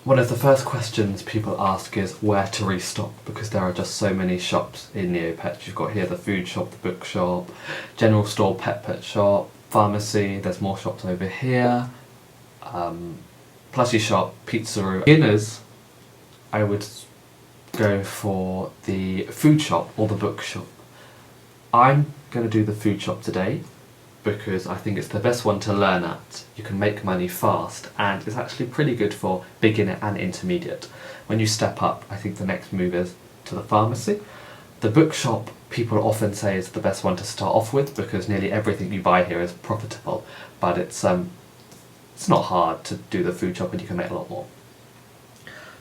One of the first questions people ask is where to restock, because there are just so many shops in Neopets. You've got here the food shop, the book shop, general store, pet shop, pharmacy, there's more shops over here, plushie shop, pizzeria. Beginners, I would go for the food shop or the book shop. I'm going to do the food shop today because I think it's the best one to learn at. You can make money fast and it's actually pretty good for beginner and intermediate. When you step up, I think the next move is to the pharmacy. The bookshop, people often say, is the best one to start off with because nearly everything you buy here is profitable, but it's not hard to do the food shop and you can make a lot more.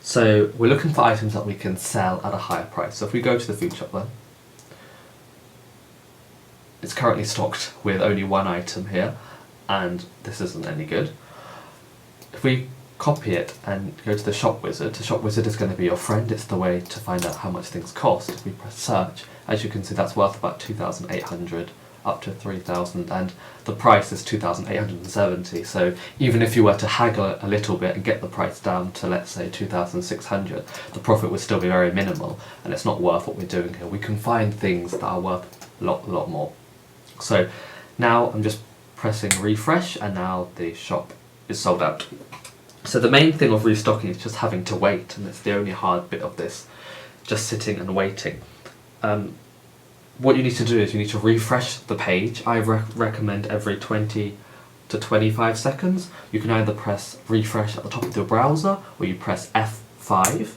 So we're looking for items that we can sell at a higher price. So if we go to the food shop then, it's currently stocked with only one item here, and this isn't any good. If we copy it and go to the shop wizard is going to be your friend. It's the way to find out how much things cost. If we press search, as you can see, that's worth about 2,800 up to 3,000, and the price is 2,870. So even if you were to haggle a little bit and get the price down to, let's say, 2,600, the profit would still be very minimal, and it's not worth what we're doing here. We can find things that are worth a lot more. So now I'm just pressing refresh and now the shop is sold out. So the main thing of restocking is just having to wait, and it's the only hard bit of this, just sitting and waiting. What you need to do is you need to refresh the page. I recommend every 20 to 25 seconds. You can either press refresh at the top of your browser or you press F5,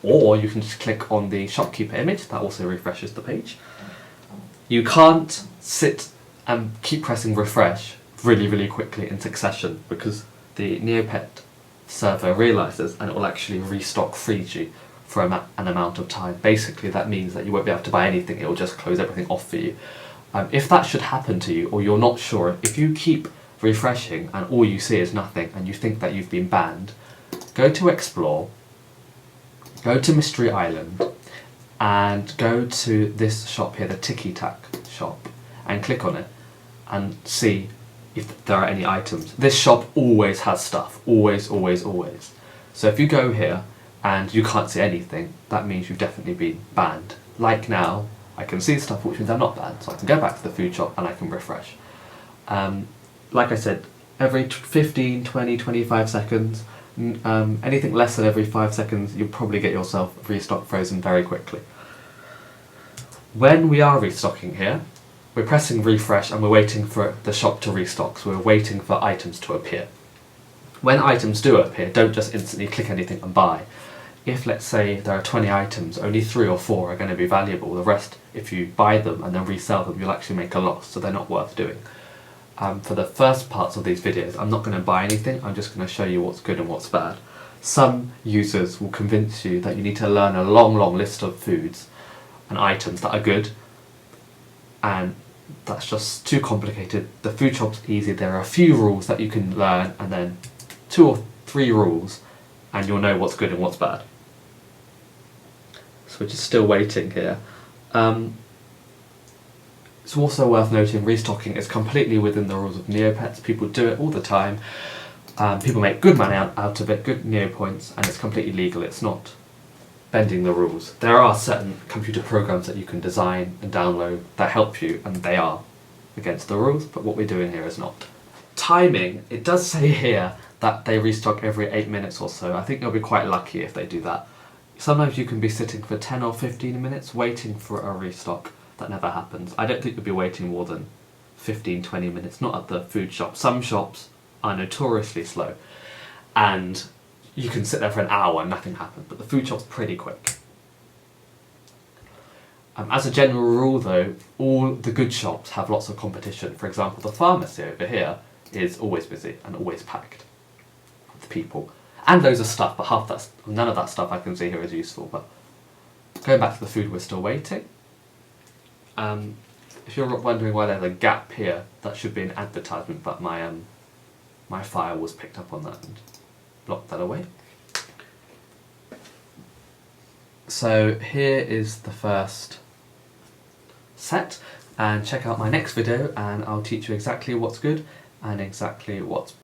or you can just click on the shopkeeper image, that also refreshes the page. You can't sit and keep pressing refresh really quickly in succession because the Neopet server realises and it will actually restock 3G for an amount of time. Basically that means that you won't be able to buy anything, it will just close everything off for you. If that should happen to you or you're not sure, if you keep refreshing and all you see is nothing and you think that you've been banned, go to Explore, go to Mystery Island, and go to this shop here, the Tiki Tac shop, and click on it and see if there are any items. This shop always has stuff, always. So if you go here and you can't see anything, that means you've definitely been banned. Like now, I can see stuff which means I'm not banned, so I can go back to the food shop and I can refresh. Like I said, every 15, 20, 25 seconds, anything less than every 5 seconds, you'll probably get yourself restock frozen very quickly. When we are restocking here, we're pressing refresh and we're waiting for the shop to restock, so we're waiting for items to appear. When items do appear, don't just instantly click anything and buy. If, let's say, there are 20 items, only 3 or 4 are going to be valuable. The rest, if you buy them and then resell them, you'll actually make a loss, so they're not worth doing. For the first parts of these videos, I'm not going to buy anything, I'm just going to show you what's good and what's bad. Some users will convince you that you need to learn a long list of foods and items that are good, and that's just too complicated. The food shop's easy, there are a few rules that you can learn, and then 2 or 3 rules, and you'll know what's good and what's bad. So we're just still waiting here. It's also worth noting restocking is completely within the rules of Neopets. People do it all the time. People make good money out of it, good Neo points, and it's completely legal. It's not bending the rules. There are certain computer programs that you can design and download that help you, and they are against the rules, but what we're doing here is not. Timing, it does say here that they restock every 8 minutes or so. I think you'll be quite lucky if they do that. Sometimes you can be sitting for 10 or 15 minutes waiting for a restock. That never happens. I don't think you'll be waiting more than 15-20 minutes, not at the food shop. Some shops are notoriously slow and you can sit there for an hour and nothing happens, but the food shop's pretty quick. As a general rule though, all the good shops have lots of competition. For example, the pharmacy over here is always busy and always packed with people. And loads of stuff, but none of that stuff I can see here is useful. But going back to the food, we're still waiting. If you're wondering why there's a gap here, that should be an advertisement, but my file was picked up on that and blocked that away. So here is the first set, and check out my next video and I'll teach you exactly what's good and exactly what's